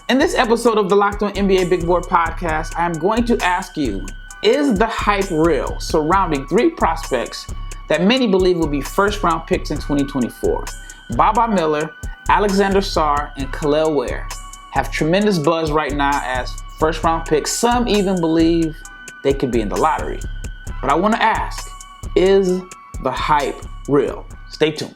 In this episode of the Locked On NBA Big Board podcast, I am going to ask you, is the hype real surrounding three prospects that many believe will be first-round picks in 2024? Baba Miller, Alexandre Sarr, and Kelel Ware have tremendous buzz right now as first-round picks. Some even believe they could be in the lottery. But I want to ask, is the hype real? Stay tuned.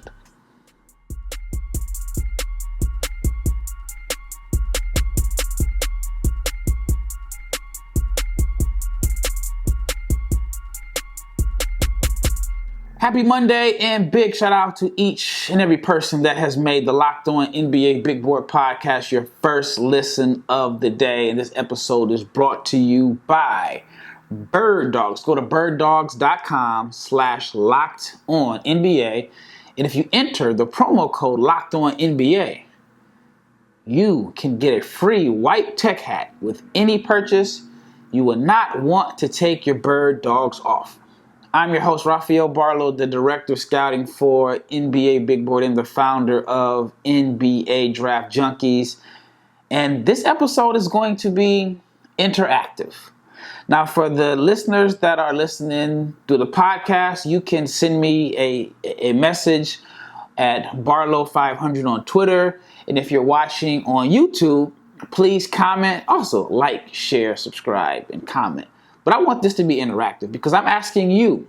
Happy Monday, and big shout out to each and every person that has made the Locked On NBA Big Board podcast your first listen of the day. And this episode is brought to you by Birddogs. Go to birddogs.com/LockedOnNBA. And if you enter the promo code LockedOnNBA, you can get a free white tech hat with any purchase. You will not want to take your Birddogs off. I'm your host, Rafael Barlowe, the Director of Scouting for NBA Big Board and the founder of NBA Draft Junkies. And this episode is going to be interactive. Now, for the listeners that are listening to the podcast, you can send me a message at Barlow500 on Twitter. And if you're watching on YouTube, please comment. Also, like, share, subscribe, and comment. But I want this to be interactive because I'm asking you,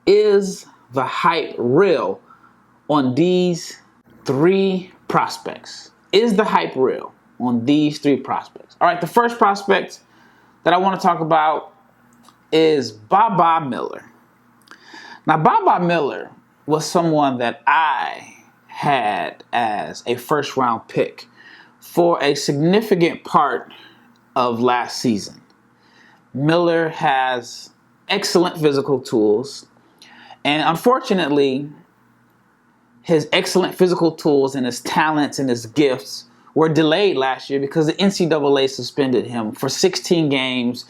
is the hype real on these three prospects? Is the hype real on these three prospects? All right, the first prospect that I want to talk about is Baba Miller. Now, Baba Miller was someone that I had as a first-round pick for a significant part of last season. Miller has excellent physical tools, and unfortunately, his excellent physical tools and his talents and his gifts were delayed last year because the NCAA suspended him for 16 games,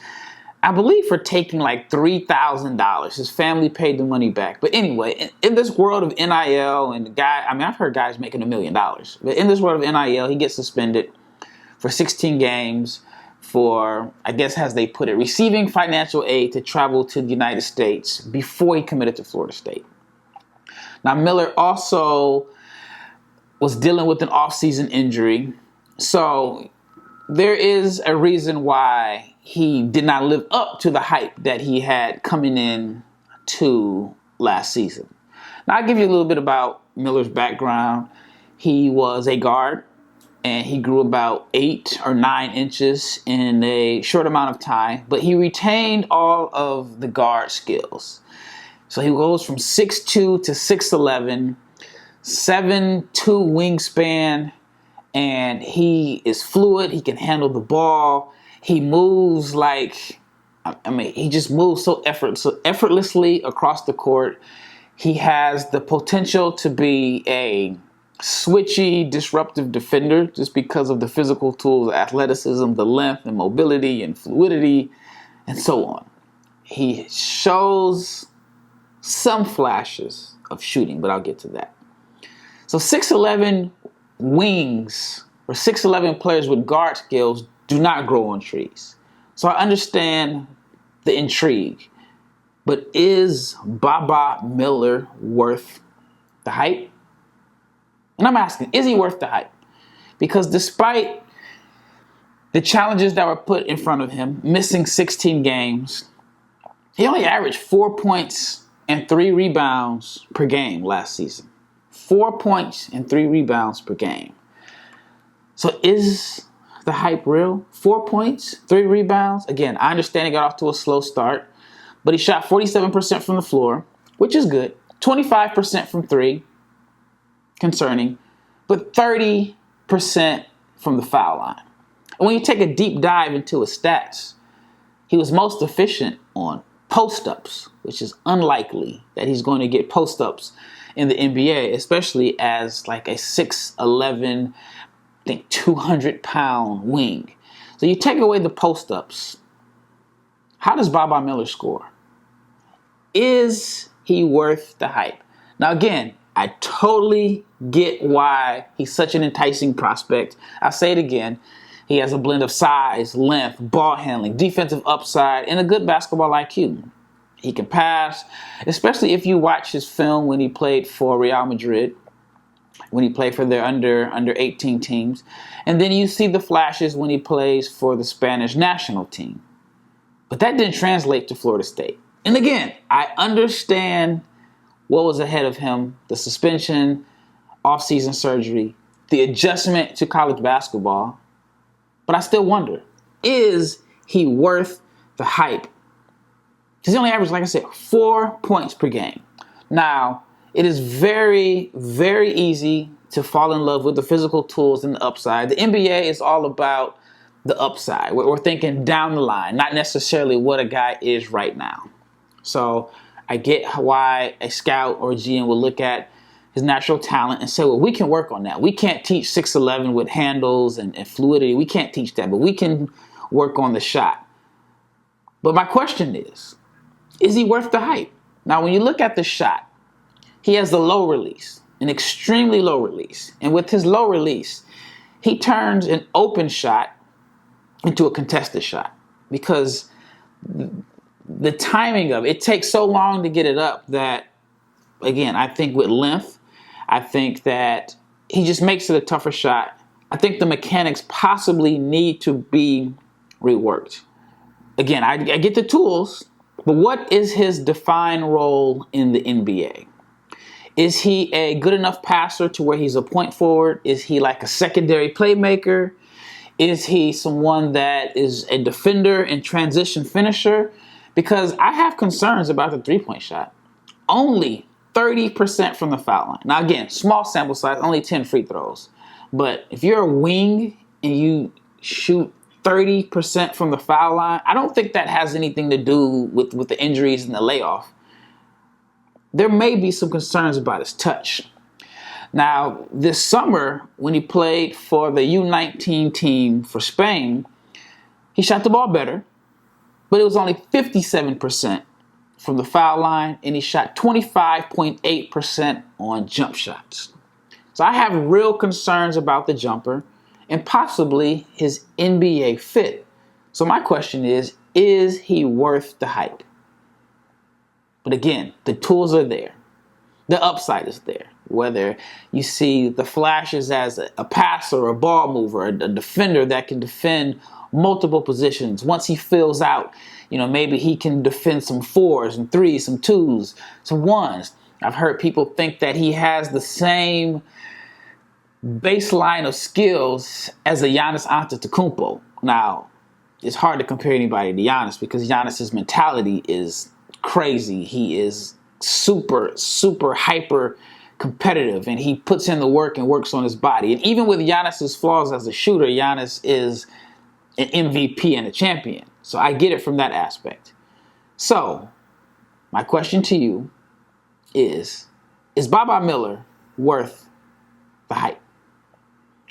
I believe for taking like $3,000. His family paid the money back. But anyway, in this world of NIL, and I've heard guys making $1 million, but in this world of NIL, he gets suspended for 16 games for, I guess as they put it, receiving financial aid to travel to the United States before he committed to Florida State. Now, Miller also was dealing with an off-season injury, so there is a reason why he did not live up to the hype that he had coming in to last season. Now, I'll give you a little bit about Miller's background. He was a guard, and he grew about 8 or 9 inches in a short amount of time, but he retained all of the guard skills. So he goes from 6'2 to 6'11", 7'2" wingspan, and he is fluid. He can handle the ball. He moves he just moves so effortlessly across the court. He has the potential to be a switchy, disruptive defender just because of the physical tools, the athleticism, the length and mobility and fluidity, and so on. He shows some flashes of shooting, but I'll get to that. So 6'11" wings or 6'11" players with guard skills do not grow on trees. So I understand the intrigue, but is Baba Miller worth the hype? And I'm asking, is he worth the hype? Because despite the challenges that were put in front of him, missing 16 games, he only averaged 4 points and 3 rebounds per game last season. 4 points and 3 rebounds per game. So is the hype real? 4 points, 3 rebounds. Again, I understand he got off to a slow start, but he shot 47% from the floor, which is good. 25% from 3. Concerning, but 30% from the foul line. And when you take a deep dive into his stats, he was most efficient on post-ups, which is unlikely that he's going to get post-ups in the NBA, especially as like a 6'11", I think 200-pound wing. So you take away the post-ups, how does Baba Miller score? Is he worth the hype? Now again, I totally get why he's such an enticing prospect. I'll say it again. He has a blend of size, length, ball handling, defensive upside, and a good basketball IQ. He can pass, especially if you watch his film when he played for Real Madrid, when he played for their under 18 teams, and then you see the flashes when he plays for the Spanish national team. But that didn't translate to Florida State. And again, I understand what was ahead of him, the suspension, off-season surgery, the adjustment to college basketball. But I still wonder, is he worth the hype? Because he only averaged, like I said, 4 points per game. Now, it is very, very easy to fall in love with the physical tools and the upside. The NBA is all about the upside. We're thinking down the line, not necessarily what a guy is right now. So I get why a scout or a GM will look at his natural talent and say, well, we can work on that. We can't teach 6'11" with handles and fluidity. We can't teach that, but we can work on the shot. But my question is he worth the hype? Now, when you look at the shot, he has the low release, an extremely low release. And with his low release, he turns an open shot into a contested shot because the timing of it takes so long to get it up that, again, I think with length, I think that he just makes it a tougher shot. I think the mechanics possibly need to be reworked. Again, I get the tools, but what is his defined role in the NBA? Is he a good enough passer to where he's a point forward? Is he like a secondary playmaker? Is he someone that is a defender and transition finisher? Because I have concerns about the three-point shot. Only 30% from the foul line. Now, again, small sample size, only 10 free throws. But if you're a wing and you shoot 30% from the foul line, I don't think that has anything to do with the injuries and the layoff. There may be some concerns about his touch. Now, this summer, when he played for the U19 team for Spain, he shot the ball better, but it was only 57% from the foul line, and he shot 25.8% on jump shots. So I have real concerns about the jumper and possibly his NBA fit. So my question is he worth the hype? But again, the tools are there. The upside is there. Whether you see the flashes as a passer, a ball mover, a defender that can defend multiple positions. Once he fills out, maybe he can defend some 4s and 3s, some 2s, some 1s. I've heard people think that he has the same baseline of skills as a Giannis Antetokounmpo. Now, it's hard to compare anybody to Giannis because Giannis's mentality is crazy. He is super, super hyper competitive, and he puts in the work and works on his body. And even with Giannis's flaws as a shooter, Giannis is an MVP and a champion. So I get it from that aspect. So my question to you is Baba Miller worth the hype?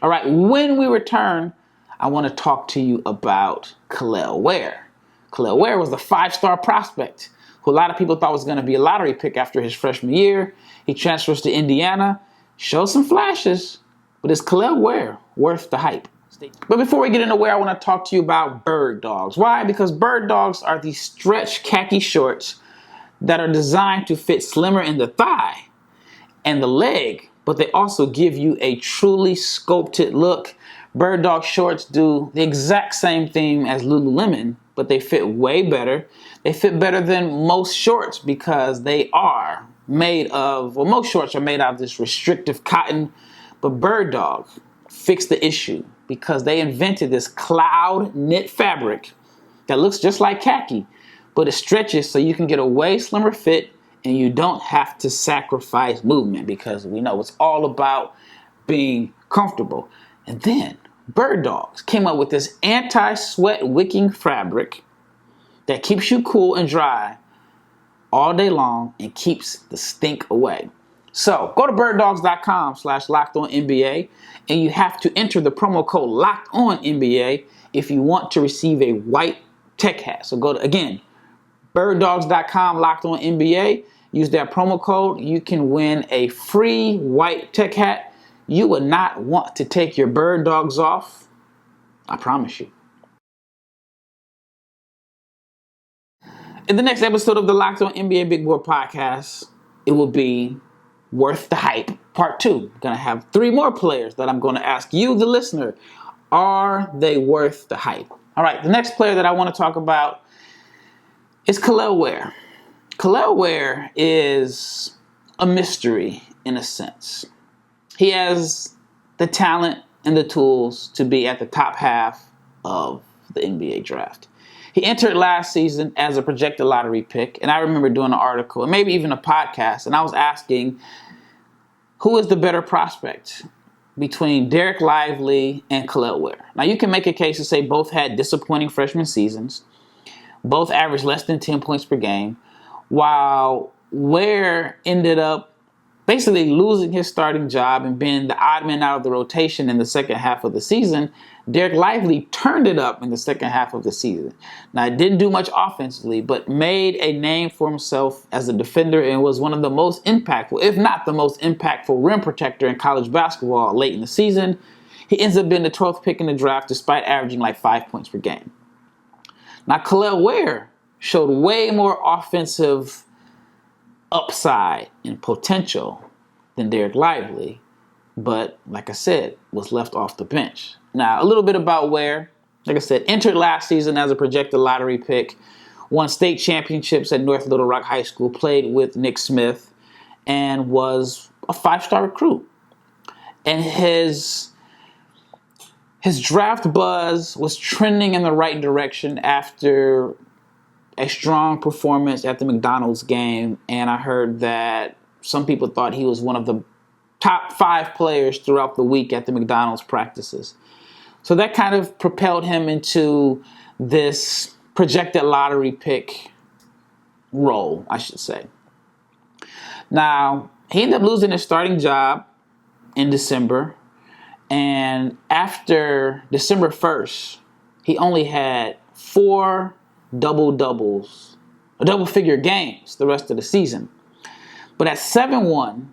All right, when we return, I want to talk to you about Kelel Ware. Kelel Ware was the 5-star prospect who a lot of people thought was going to be a lottery pick after his freshman year. He transfers to Indiana, shows some flashes, but is Kelel Ware worth the hype? But before we get into Ware, I want to talk to you about Birddogs. Why? Because Birddogs are these stretch khaki shorts that are designed to fit slimmer in the thigh and the leg, but they also give you a truly sculpted look. Birddog shorts do the exact same thing as Lululemon, but they fit way better. They fit better than most shorts because they are made of, most shorts are made out of this restrictive cotton, but Birddog fixed the issue because they invented this cloud knit fabric that looks just like khaki, but it stretches so you can get a way slimmer fit and you don't have to sacrifice movement because we know it's all about being comfortable. And then Birddogs came up with this anti-sweat wicking fabric that keeps you cool and dry all day long and keeps the stink away. So go to birddogs.com/LockedOnNBA and you have to enter the promo code LockedOnNBA if you want to receive a white tech hat. So go to, again, birddogs.com/LockedOnNBA. Use that promo code. You can win a free white tech hat. You would not want to take your Birddogs off I promise you. In the next episode of the Locked On NBA Big Board podcast, it will be Worth the Hype, Part 2. I'm going to have 3 more players that I'm going to ask you, the listener, are they worth the hype? All right, the next player that I want to talk about is Kelel Ware. Kelel Ware is a mystery in a sense. He has the talent and the tools to be at the top half of the NBA draft. He entered last season as a projected lottery pick, and I remember doing an article and maybe even a podcast, and I was asking, who is the better prospect between Dereck Lively and Kelel Ware? Now, you can make a case to say both had disappointing freshman seasons, both averaged less than 10 points per game, while Ware ended up basically losing his starting job and being the odd man out of the rotation in the second half of the season. Dereck Lively turned it up in the second half of the season. Now, it didn't do much offensively, but made a name for himself as a defender and was one of the most impactful, if not the most impactful, rim protector in college basketball late in the season. He ends up being the 12th pick in the draft despite averaging like 5 points per game. Now, Kelel Ware showed way more offensive upside and potential than Dereck Lively, but like I said, was left off the bench. Now, a little bit about Ware. Like I said, entered last season as a projected lottery pick, won state championships at North Little Rock High School, played with Nick Smith, and was a 5-star recruit. And his draft buzz was trending in the right direction after a strong performance at the McDonald's game, and I heard that some people thought he was one of the top 5 players throughout the week at the McDonald's practices. So that kind of propelled him into this projected lottery pick role, I should say. Now, he ended up losing his starting job in December, and after December 1st, he only had 4 double-doubles, double-figure games the rest of the season. But at 7'1",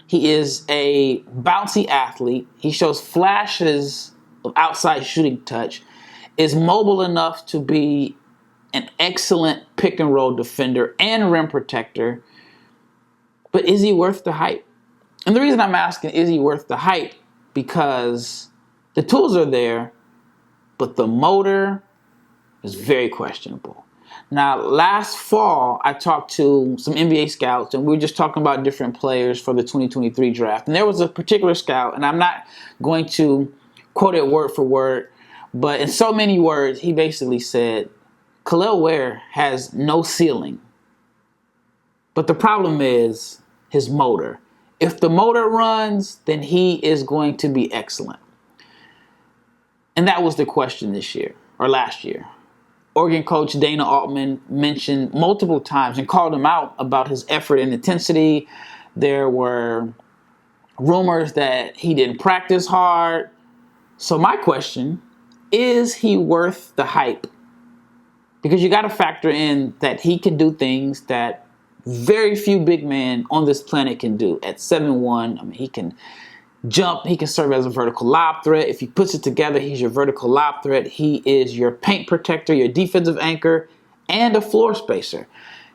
he is a bouncy athlete. He shows flashes of outside shooting touch, is mobile enough to be an excellent pick-and-roll defender and rim protector. But is he worth the hype? And the reason I'm asking, is he worth the hype? Because the tools are there, but the motor is very questionable. Now, last fall, I talked to some NBA scouts, and we were just talking about different players for the 2023 draft. And there was a particular scout, and I'm not going to quote it word for word, but in so many words, he basically said, Kelel Ware has no ceiling. But the problem is his motor. If the motor runs, then he is going to be excellent. And that was the question this year, or last year. Oregon coach Dana Altman mentioned multiple times and called him out about his effort and intensity. There were rumors that he didn't practice hard. So my question, is he worth the hype? Because you got to factor in that he can do things that very few big men on this planet can do. At 7'1", I mean, he can jump, he can serve as a vertical lob threat. If he puts it together, he's your vertical lob threat. He is your paint protector, your defensive anchor, and a floor spacer.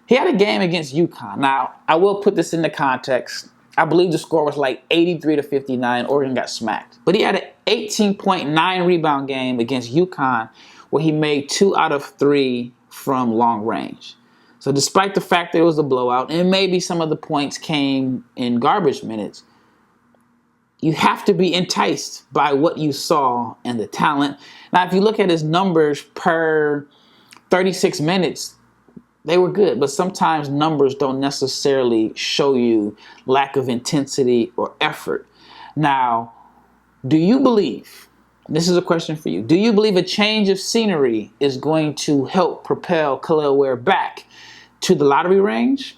He had a game against UConn. Now, I will put this into context. I believe the score was like 83-59. Oregon got smacked. But he had an 18.9 rebound game against UConn where he made 2 out of 3 from long range. So despite the fact that it was a blowout, and maybe some of the points came in garbage minutes, you have to be enticed by what you saw and the talent. Now, if you look at his numbers per 36 minutes, they were good. But sometimes numbers don't necessarily show you lack of intensity or effort. Now, do you believe, this is a question for you, do you believe a change of scenery is going to help propel Kelel Ware back to the lottery range?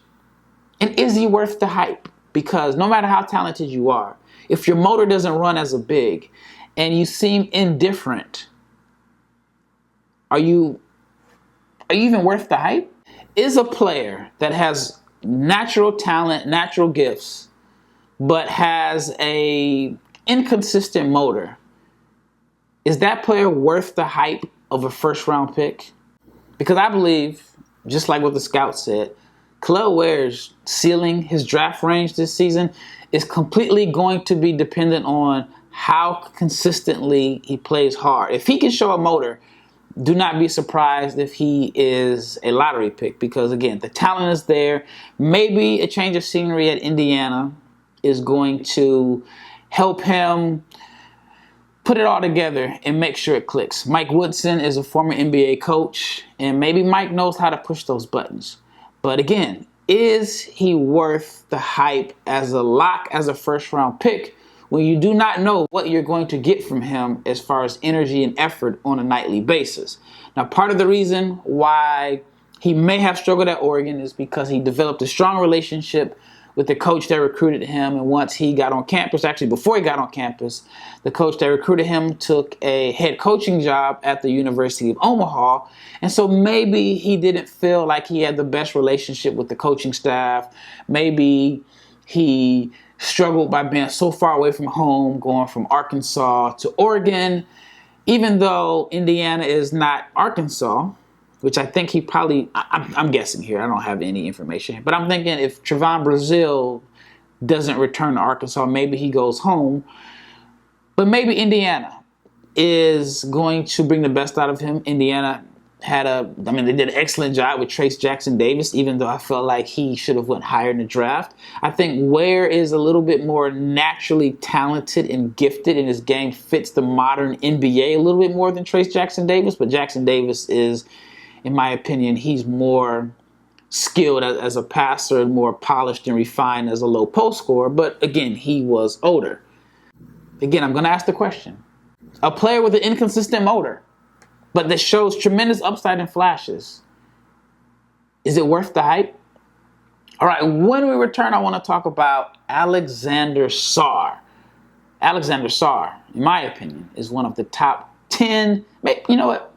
And is he worth the hype? Because no matter how talented you are, if your motor doesn't run as a big and you seem indifferent, are you even worth the hype? Is a player that has natural talent, natural gifts, but has a inconsistent motor, Is that player worth the hype of a first-round pick? Because I believe, just like what the scout said, Kelel Ware's ceiling, his draft range this season, is completely going to be dependent on how consistently he plays hard. If he can show a motor, do not be surprised if he is a lottery pick because, again, the talent is there. Maybe a change of scenery at Indiana is going to help him put it all together and make sure it clicks. Mike Woodson is a former NBA coach, and maybe Mike knows how to push those buttons. But again, is he worth the hype as a lock, as a first-round pick, when you do not know what you're going to get from him as far as energy and effort on a nightly basis? Now, part of the reason why he may have struggled at Oregon is because he developed a strong relationship with the coach that recruited him, and once he got on campus, actually before he got on campus, the coach that recruited him took a head coaching job at the University of Omaha, and so maybe he didn't feel like he had the best relationship with the coaching staff. Maybe he struggled by being so far away from home, going from Arkansas to Oregon, even though Indiana is not Arkansas, which I think he probably, I'm guessing here, I don't have any information, but I'm thinking if Trevon Brazile doesn't return to Arkansas, maybe he goes home. But maybe Indiana is going to bring the best out of him. Indiana they did an excellent job with Trayce Jackson-Davis, even though I felt like he should have went higher in the draft. I think Ware is a little bit more naturally talented and gifted, and his game fits the modern NBA a little bit more than Trayce Jackson-Davis, but Jackson-Davis is, in my opinion, he's more skilled as a passer and more polished and refined as a low post scorer. But again, he was older. Again, I'm going to ask the question. A player with an inconsistent motor, but that shows tremendous upside and flashes, is it worth the hype? All right, when we return, I want to talk about Alexandre Sarr. Alexandre Sarr, in my opinion, is one of the top 10,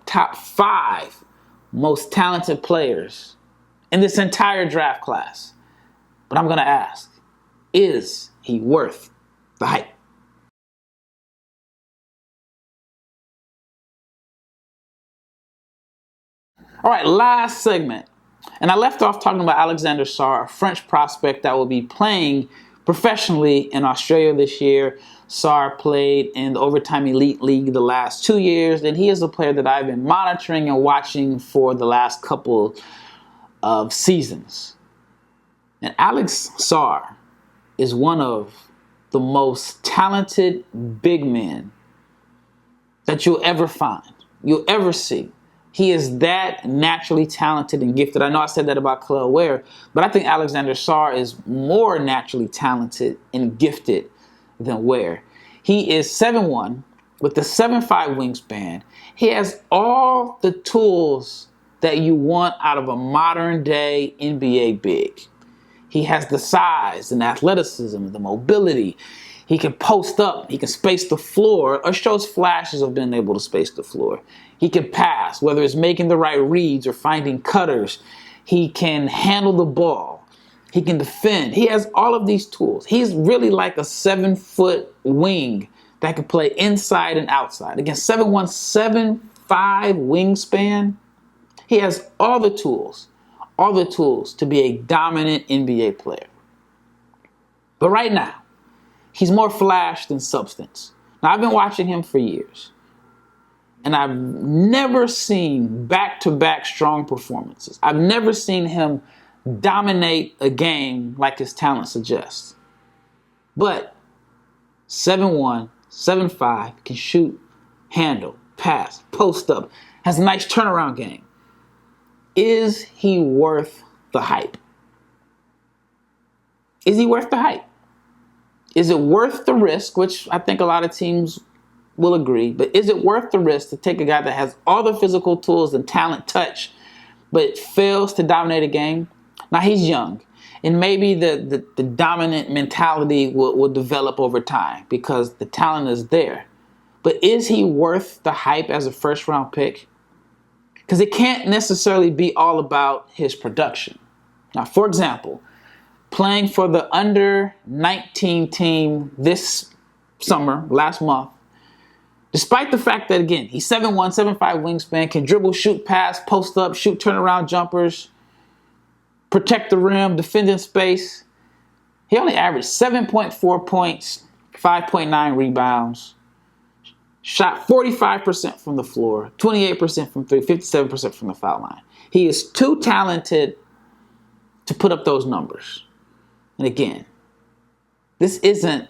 top 5 most talented players in this entire draft class. But I'm going to ask, is he worth the hype? All right, last segment. And I left off talking about Alexandre Sarr, a French prospect that will be playing professionally in Australia this year. Sarr played in the Overtime Elite League the last 2 years, and he is a player that I've been monitoring and watching for the last couple of seasons. And Alex Sarr is one of the most talented big men that you'll ever find, you'll ever see. He is that naturally talented and gifted. I know I said that about Kelel Ware, but I think Alexandre Sarr is more naturally talented and gifted than Ware. He is 7'1", with a 7'5" wingspan. He has all the tools that you want out of a modern-day NBA big. He has the size and athleticism, the mobility. He can post up, he can space the floor, or shows flashes of being able to space the floor. He can pass, whether it's making the right reads or finding cutters. He can handle the ball. He can defend. He has all of these tools. He's really like a 7-foot wing that can play inside and outside. Again, 7'1", 7'5" wingspan. He has all the tools to be a dominant NBA player. But right now, he's more flash than substance. Now, I've been watching him for years, and I've never seen back-to-back strong performances. I've never seen him dominate a game like his talent suggests. But 7'1", 7'5", can shoot, handle, pass, post up, has a nice turnaround game. Is he worth the hype? Is he worth the hype? Is it worth the risk, which I think a lot of teams will agree, but is it worth the risk to take a guy that has all the physical tools and talent, touch, but fails to dominate a game? Now, he's young, and maybe the dominant mentality will develop over time because the talent is there. But is he worth the hype as a first-round pick? Because it can't necessarily be all about his production. Now, for example, playing for the under-19 team this summer, last month, Despite the fact that, again, he's 7'1", 7'5" wingspan, can dribble, shoot, pass, post up, shoot turnaround jumpers, protect the rim, defend in space. He only averaged 7.4 points, 5.9 rebounds, shot 45% from the floor, 28% from three, 57% from the foul line. He is too talented to put up those numbers. And again, this isn't,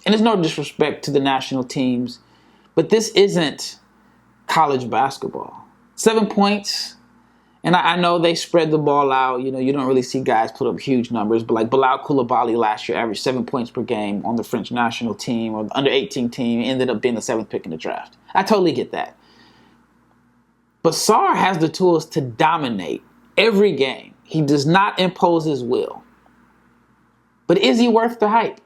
and there's no disrespect to the national teams, but this isn't college basketball. 7 points, and I know they spread the ball out. You know, you don't really see guys put up huge numbers, but like Bilal Coulibaly last year averaged 7 points per game on the French national team or the under-18 team, ended up being the 7th pick in the draft. I totally get that. But Sarr has the tools to dominate every game. He does not impose his will. But is he worth the hype?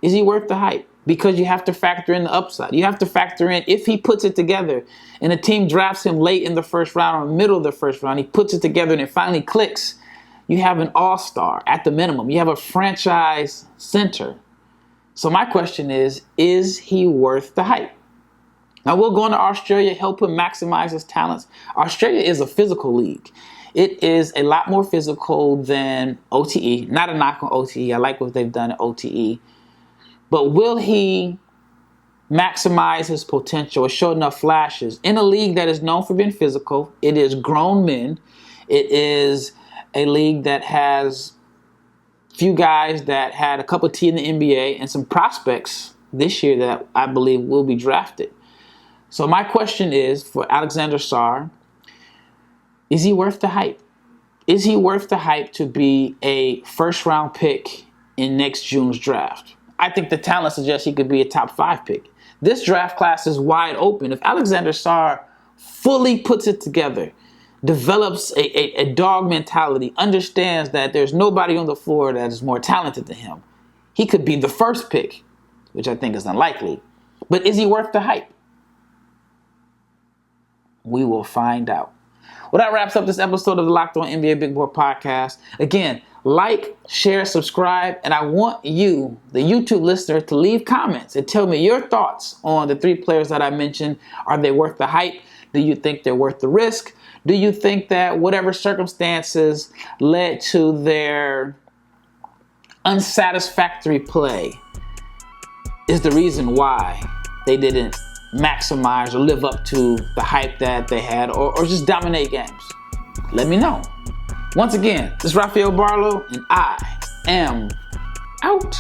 Is he worth the hype? Because you have to factor in the upside. You have to factor in if he puts it together and a team drafts him late in the first round or middle of the first round, he puts it together and it finally clicks. You have an all-star at the minimum. You have a franchise center. So my question is he worth the hype? Now we'll go into Australia, help him maximize his talents. Australia is a physical league. It is a lot more physical than OTE. Not a knock on OTE. I like what they've done at OTE. But will he maximize his potential or show enough flashes in a league that is known for being physical? It is grown men. It is a league that has few guys that had a cup of tea in the NBA and some prospects this year that I believe will be drafted. So my question is for Alexandre Sarr, is he worth the hype? Is he worth the hype to be a first-round pick in next June's draft? I think the talent suggests he could be a top 5 pick. This draft class is wide open. If Alexandre Sarr fully puts it together, develops a dog mentality, understands that there's nobody on the floor that is more talented than him, he could be the first pick, which I think is unlikely. But is he worth the hype? We will find out. Well, that wraps up this episode of the Locked On NBA Big Board Podcast. Again, like, share, subscribe, and I want you, the YouTube listener, to leave comments and tell me your thoughts on the 3 players that I mentioned. Are they worth the hype? Do you think they're worth the risk? Do you think that whatever circumstances led to their unsatisfactory play is the reason why they didn't maximize or live up to the hype that they had or just dominate games? Let me know. Once again, this is Rafael Barlowe, and I am out.